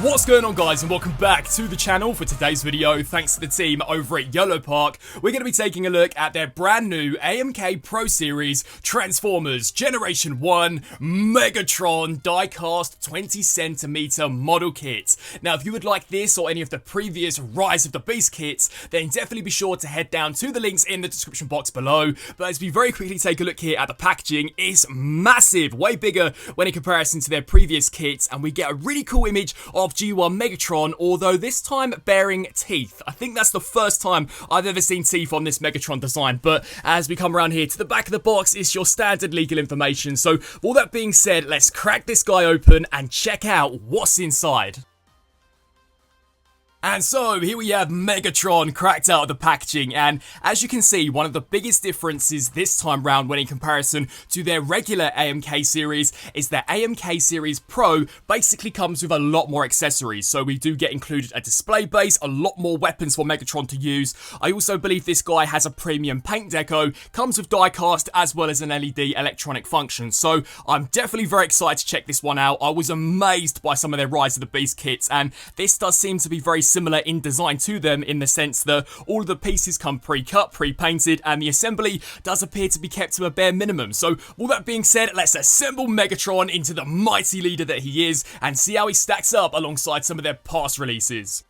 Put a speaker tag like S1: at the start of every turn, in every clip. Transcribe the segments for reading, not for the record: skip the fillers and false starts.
S1: What's going on, guys, and welcome back to the channel. For today's video, thanks to the team over at Yolopark, we're going to be taking a look at their brand new AMK Pro Series Transformers Generation 1 Megatron DIECAST 20cm model kit. Now, if you would like this or any of the previous Rise of the Beast kits, then definitely be sure to head down to the links in the description box below. But as we very quickly take a look here at the packaging, it's massive, way bigger when in comparison to their previous kits, and we get a really cool image of G1 Megatron, although this time bearing teeth. I think that's the first time I've ever seen teeth on this Megatron design. But as we come around here to the back of the box, it's your standard legal information. So with all that being said, let's crack this guy open and check out what's inside. And so, here we have Megatron cracked out of the packaging, and as you can see, one of the biggest differences this time round when in comparison to their regular AMK series is that AMK Series Pro basically comes with a lot more accessories. So we do get included a display base, a lot more weapons for Megatron to use. I also believe this guy has a premium paint deco, comes with diecast as well as an LED electronic function. So I'm definitely very excited to check this one out. I was amazed by some of their Rise of the Beast kits, and this does seem to be very similar in design to them, in the sense that all of the pieces come pre-cut, pre-painted, and the assembly does appear to be kept to a bare minimum. So all that being said, let's assemble Megatron into the mighty leader that he is and see how he stacks up alongside some of their past releases.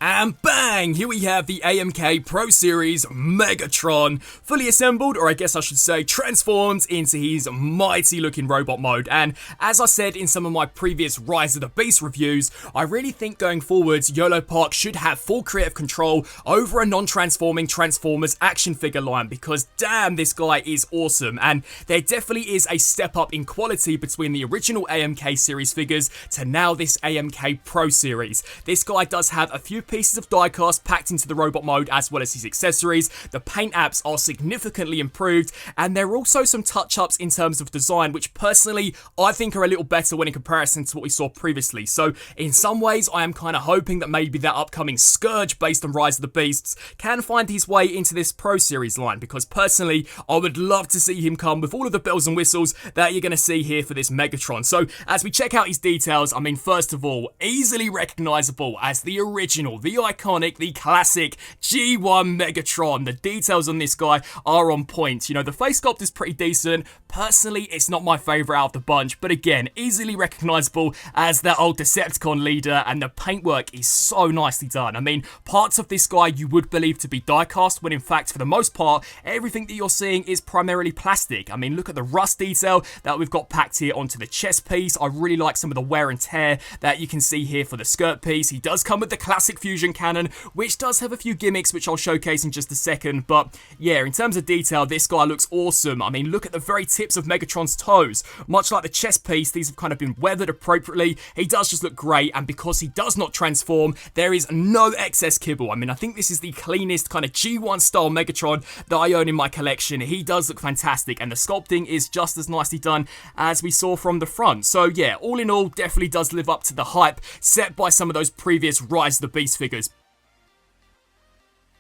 S1: And bang! Here we have the AMK Pro Series Megatron, fully assembled, or I guess I should say transformed into his mighty looking robot mode. And as I said in some of my previous Rise of the Beast reviews, I really think going forwards, Yolopark should have full creative control over a non-transforming Transformers action figure line, because damn, this guy is awesome. And there definitely is a step up in quality between the original AMK series figures to now this AMK Pro Series. This guy does have a few pieces of diecast packed into the robot mode as well as his accessories. The paint apps are significantly improved, and there are also some touch-ups in terms of design, which personally I think are a little better when in comparison to what we saw previously. So in some ways I am kind of hoping that maybe that upcoming Scourge based on Rise of the Beasts can find his way into this Pro Series line, because personally I would love to see him come with all of the bells and whistles that you're going to see here for this Megatron. So as we check out his details, I mean, first of all, easily recognizable as the original, the iconic, the classic G1 Megatron. The details on this guy are on point. You know, the face sculpt is pretty decent. Personally, it's not my favourite out of the bunch, but again, easily recognisable as that old Decepticon leader, and the paintwork is so nicely done. I mean, parts of this guy you would believe to be diecast, when in fact, for the most part, everything that you're seeing is primarily plastic. I mean, look at the rust detail that we've got packed here onto the chest piece. I really like some of the wear and tear that you can see here for the skirt piece. He does come with the classic fusion cannon, which does have a few gimmicks which I'll showcase in just a second. But yeah, in terms of detail, this guy looks awesome. I mean, look at the very tips of Megatron's toes. Much like the chest piece, these have kind of been weathered appropriately. He does just look great, and because he does not transform, there is no excess kibble. I mean, I think this is the cleanest kind of G1 style Megatron that I own in my collection. He does look fantastic, and the sculpting is just as nicely done as we saw from the front. So yeah, all in all, definitely does live up to the hype set by some of those previous Rise of the Beast figures.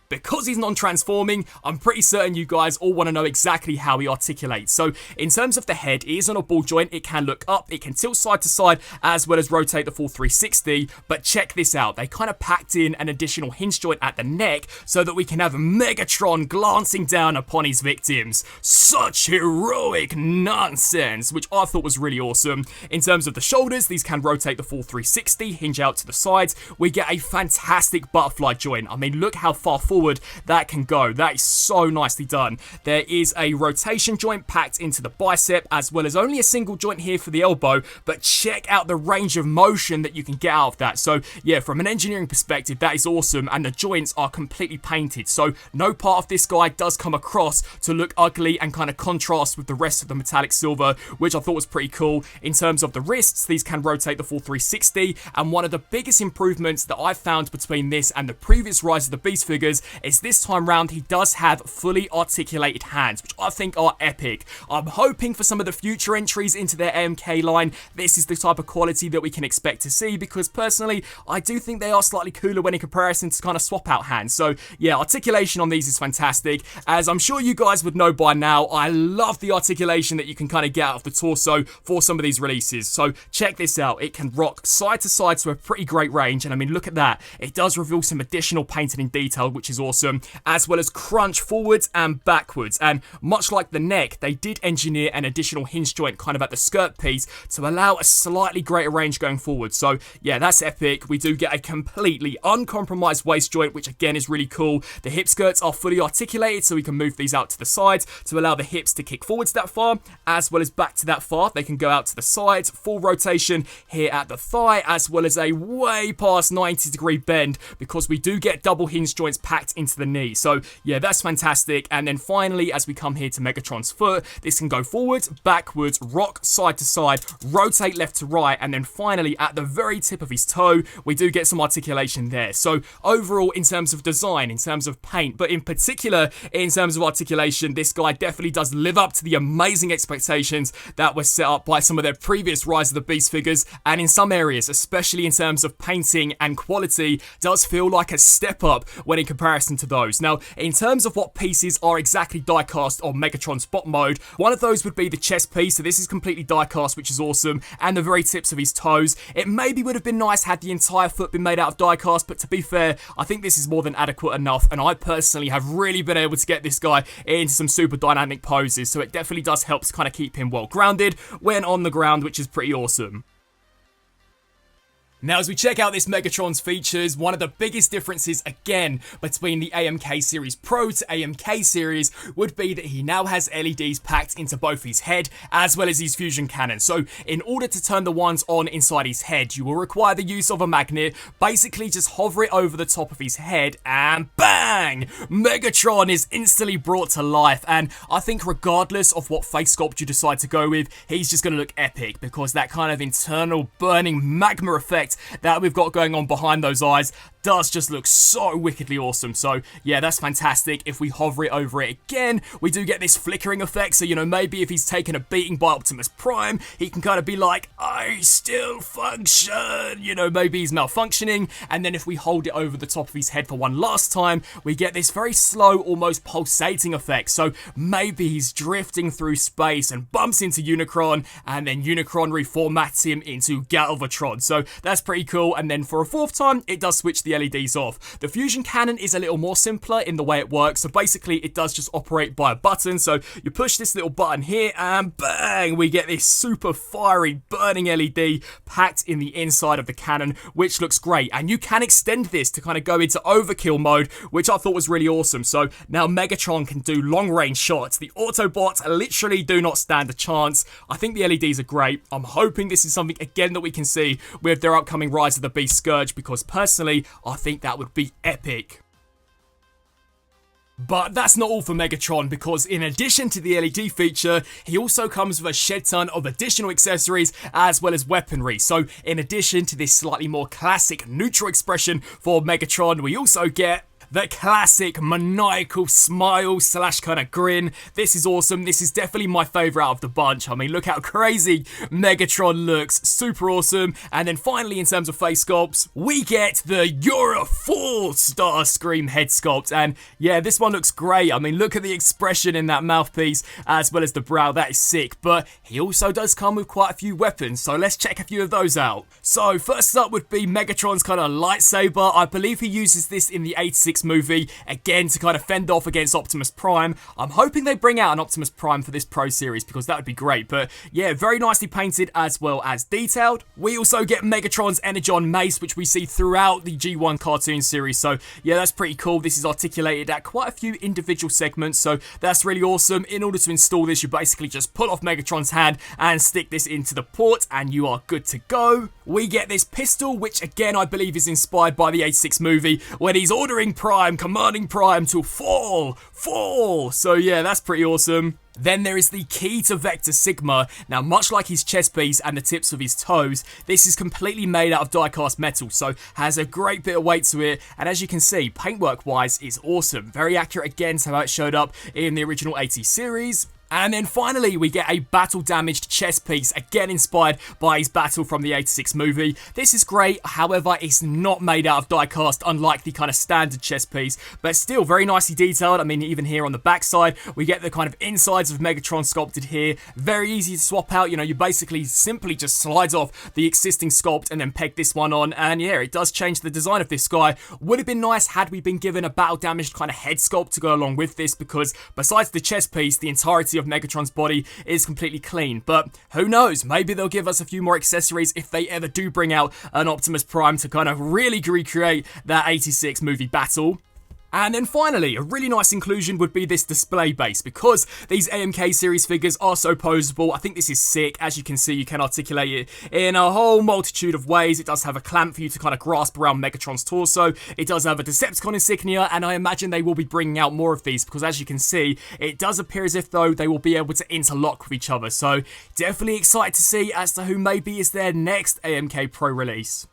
S1: Because he's non-transforming, I'm pretty certain you guys all want to know exactly how he articulates. So in terms of the head, it is on a ball joint. It can look up, it can tilt side to side, as well as rotate the full 360. But check this out. They kind of packed in an additional hinge joint at the neck so that we can have Megatron glancing down upon his victims. Such heroic nonsense, which I thought was really awesome. In terms of the shoulders, these can rotate the full 360, hinge out to the sides. We get a fantastic butterfly joint. I mean, look how far forward forward that can go. That is so nicely done. There is a rotation joint packed into the bicep, as well as only a single joint here for the elbow, but check out the range of motion that you can get out of that. So yeah, from an engineering perspective, that is awesome, and the joints are completely painted, so no part of this guy does come across to look ugly and kind of contrast with the rest of the metallic silver, which I thought was pretty cool. In terms of the wrists, these can rotate the full 360, and one of the biggest improvements that I've found between this and the previous Rise of the Beast figures is this time round he does have fully articulated hands, which I think are epic. I'm hoping for some of the future entries into their AMK line, this is the type of quality that we can expect to see, because personally, I do think they are slightly cooler when in comparison to kind of swap out hands. So yeah, articulation on these is fantastic. As I'm sure you guys would know by now, I love the articulation that you can kind of get out of the torso for some of these releases. So check this out, it can rock side to side to a pretty great range, and I mean, look at that. It does reveal some additional painted in detail, which is awesome, as well as crunch forwards and backwards. And much like the neck, they did engineer an additional hinge joint kind of at the skirt piece to allow a slightly greater range going forward. So yeah, that's epic. We do get a completely uncompromised waist joint, which again is really cool. The hip skirts are fully articulated, so we can move these out to the sides to allow the hips to kick forwards that far, as well as back to that far. They can go out to the sides, full rotation here at the thigh, as well as a way past 90-degree bend, because we do get double hinge joints packed into the knee. So yeah, that's fantastic. And then finally, as we come here to Megatron's foot, this can go forwards, backwards, rock side to side, rotate left to right, and then finally at the very tip of his toe, we do get some articulation there. So overall, in terms of design, in terms of paint, but in particular in terms of articulation, this guy definitely does live up to the amazing expectations that were set up by some of their previous Rise of the Beast figures, and in some areas, especially in terms of painting and quality, does feel like a step up when in comparison to those. Now, in terms of what pieces are exactly die-cast on Megatron's bot mode, one of those would be the chest piece, so this is completely die-cast, which is awesome, and the very tips of his toes. It maybe would have been nice had the entire foot been made out of die-cast, but to be fair, I think this is more than adequate enough, and I personally have really been able to get this guy into some super dynamic poses, so it definitely does help to kind of keep him well grounded when on the ground, which is pretty awesome. Now, as we check out this Megatron's features, one of the biggest differences, again, between the AMK Series Pro to AMK Series would be that he now has LEDs packed into both his head as well as his fusion cannon. So, in order to turn the ones on inside his head, you will require the use of a magnet. Basically, just hover it over the top of his head and bang! Megatron is instantly brought to life, and I think regardless of what face sculpt you decide to go with, he's just going to look epic, because that kind of internal burning magma effect that we've got going on behind those eyes does just look so wickedly awesome. So yeah, that's fantastic. If we hover it over it again, we do get this flickering effect. So, you know, maybe if he's taken a beating by Optimus Prime, he can kind of be like, I still function, you know, maybe he's malfunctioning. And then if we hold it over the top of his head for one last time, we get this very slow, almost pulsating effect. So maybe he's drifting through space and bumps into Unicron, and then Unicron reformats him into Galvatron. So that's pretty cool. And then for a fourth time, it does switch the LEDs off. The fusion cannon is a little more simpler in the way it works. So basically, it does just operate by a button. So you push this little button here and bang, we get this super fiery burning LED packed in the inside of the cannon, which looks great. And you can extend this to kind of go into overkill mode, which I thought was really awesome. So now Megatron can do long range shots. The Autobots literally do not stand a chance. I think the LEDs are great. I'm hoping this is something again that we can see with their upcoming Rise of the Beast Scourge, because personally, I think that would be epic. But that's not all for Megatron, because in addition to the LED feature, he also comes with a shed ton of additional accessories as well as weaponry. So in addition to this slightly more classic neutral expression for Megatron, we also get the classic maniacal smile slash kind of grin. This is awesome. This is definitely my favorite out of the bunch. I mean, look how crazy Megatron looks. Super awesome. And then finally, in terms of face sculpts, we get the You're a Fool Starscream head sculpt. And yeah, this one looks great. I mean, look at the expression in that mouthpiece as well as the brow. That is sick. But he also does come with quite a few weapons. So let's check a few of those out. So first up would be Megatron's kind of lightsaber. I believe he uses this in the 86 86 movie, again to kind of fend off against Optimus Prime. I'm hoping they bring out an Optimus Prime for this Pro Series because that would be great. But yeah, very nicely painted as well as detailed. We also get Megatron's Energon Mace, which we see throughout the G1 cartoon series. So yeah, that's pretty cool. This is articulated at quite a few individual segments, so that's really awesome. In order to install this, you basically just pull off Megatron's hand and stick this into the port and you are good to go. We get this pistol, which again I believe is inspired by the 86 movie when he's ordering Prime, commanding Prime to fall. So yeah, that's pretty awesome. Then there is the key to Vector Sigma. Now, much like his chest piece and the tips of his toes, this is completely made out of die-cast metal, so has a great bit of weight to it, and as you can see, paintwork-wise is awesome. Very accurate again to how it showed up in the original 80 series. And then finally, we get a battle-damaged chest piece, again inspired by his battle from the 86 movie. This is great, however, it's not made out of die-cast, unlike the kind of standard chest piece, but still very nicely detailed. I mean, even here on the backside, we get the kind of insides of Megatron sculpted here. Very easy to swap out, you know, you basically simply just slide off the existing sculpt and then peg this one on, and yeah, it does change the design of this guy. Would have been nice had we been given a battle-damaged kind of head sculpt to go along with this, because besides the chest piece, the entirety of Megatron's body is completely clean, but who knows, maybe they'll give us a few more accessories if they ever do bring out an Optimus Prime to kind of really recreate that 86 movie battle. And then finally, a really nice inclusion would be this display base, because these AMK series figures are so posable. I think this is sick. As you can see, you can articulate it in a whole multitude of ways. It does have a clamp for you to kind of grasp around Megatron's torso. It does have a Decepticon insignia, and I imagine they will be bringing out more of these, because as you can see, it does appear as if though they will be able to interlock with each other. So definitely excited to see as to who maybe is their next AMK Pro release.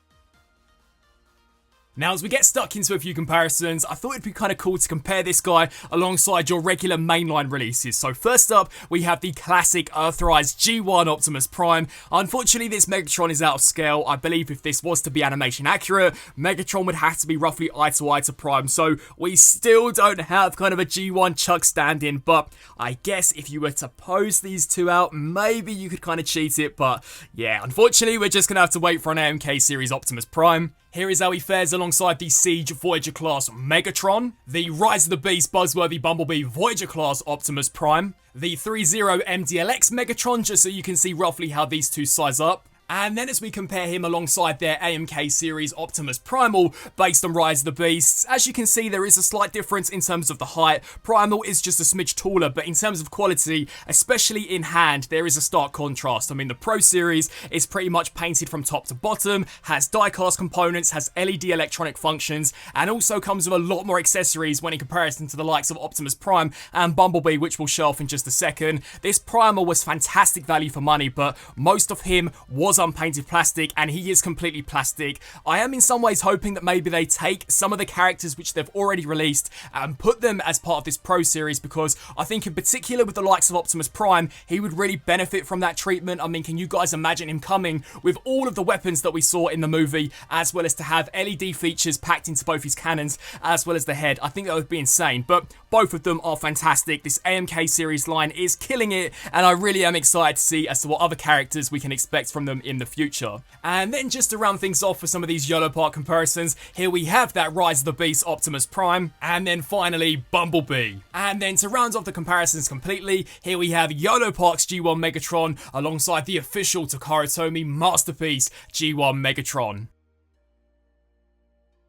S1: Now, as we get stuck into a few comparisons, I thought it'd be kind of cool to compare this guy alongside your regular mainline releases. So first up, we have the classic Earthrise G1 Optimus Prime. Unfortunately, this Megatron is out of scale. I believe if this was to be animation accurate, Megatron would have to be roughly eye to eye to Prime. So we still don't have kind of a G1 Chuck stand-in, but I guess if you were to pose these two out, maybe you could kind of cheat it. But yeah, unfortunately, we're just going to have to wait for an AMK series Optimus Prime. Here is how he fares alongside the Siege Voyager class Megatron, the Rise of the Beast Buzzworthy Bumblebee Voyager class Optimus Prime, the 3-0 MDLX Megatron, just so you can see roughly how these two size up. And then as we compare him alongside their AMK series Optimus Primal based on Rise of the Beasts, as you can see there is a slight difference in terms of the height. Primal is just a smidge taller, but in terms of quality, especially in hand, there is a stark contrast. I mean, the Pro series is pretty much painted from top to bottom, has die-cast components, has LED electronic functions, and also comes with a lot more accessories when in comparison to the likes of Optimus Prime and Bumblebee, which we'll show off in just a second. This Primal was fantastic value for money, but most of him was unpainted plastic, and he is completely plastic. I am in some ways hoping that maybe they take some of the characters which they've already released and put them as part of this Pro series, because I think in particular with the likes of Optimus Prime, he would really benefit from that treatment. I mean, can you guys imagine him coming with all of the weapons that we saw in the movie, as well as to have LED features packed into both his cannons, as well as the head? I think that would be insane, but both of them are fantastic. This AMK series line is killing it, and I really am excited to see as to what other characters we can expect from them in the future. And then just to round things off for some of these Yolopark comparisons, here we have that Rise of the Beast Optimus Prime, and then finally Bumblebee. And then to round off the comparisons completely, here we have Yolopark's G1 Megatron alongside the official Takara Tomy masterpiece G1 Megatron.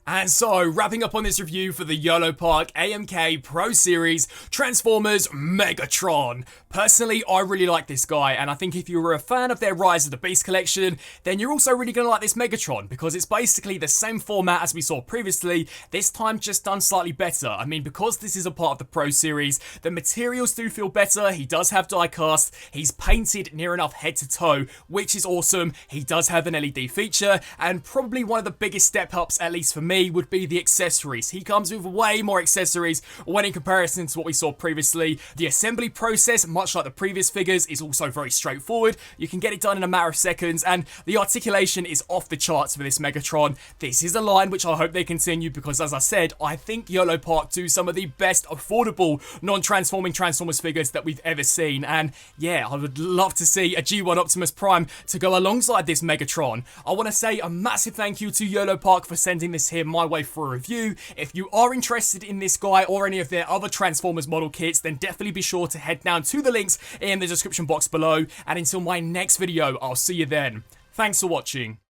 S1: And so, wrapping up on this review for the Yolopark AMK Pro Series Transformers Megatron. Personally, I really like this guy, and I think if you were a fan of their Rise of the Beast collection, then you're also really going to like this Megatron, because it's basically the same format as we saw previously, this time just done slightly better. I mean, because this is a part of the Pro Series, the materials do feel better, he does have die-cast, he's painted near enough head to toe, which is awesome, he does have an LED feature, and probably one of the biggest step-ups, at least for me, would be the accessories. He comes with way more accessories when in comparison to what we saw previously. The assembly process, much like the previous figures, is also very straightforward. You can get it done in a matter of seconds, and the articulation is off the charts for this Megatron. This is a line which I hope they continue, because as I said, I think Yolopark do some of the best affordable non-transforming Transformers figures that we've ever seen, and yeah, I would love to see a G1 Optimus Prime to go alongside this Megatron. I want to say a massive thank you to Yolopark for sending this here my way for a review. If you are interested in this guy or any of their other Transformers model kits, then definitely be sure to head down to the links in the description box below. And until my next video, I'll see you then. Thanks for watching.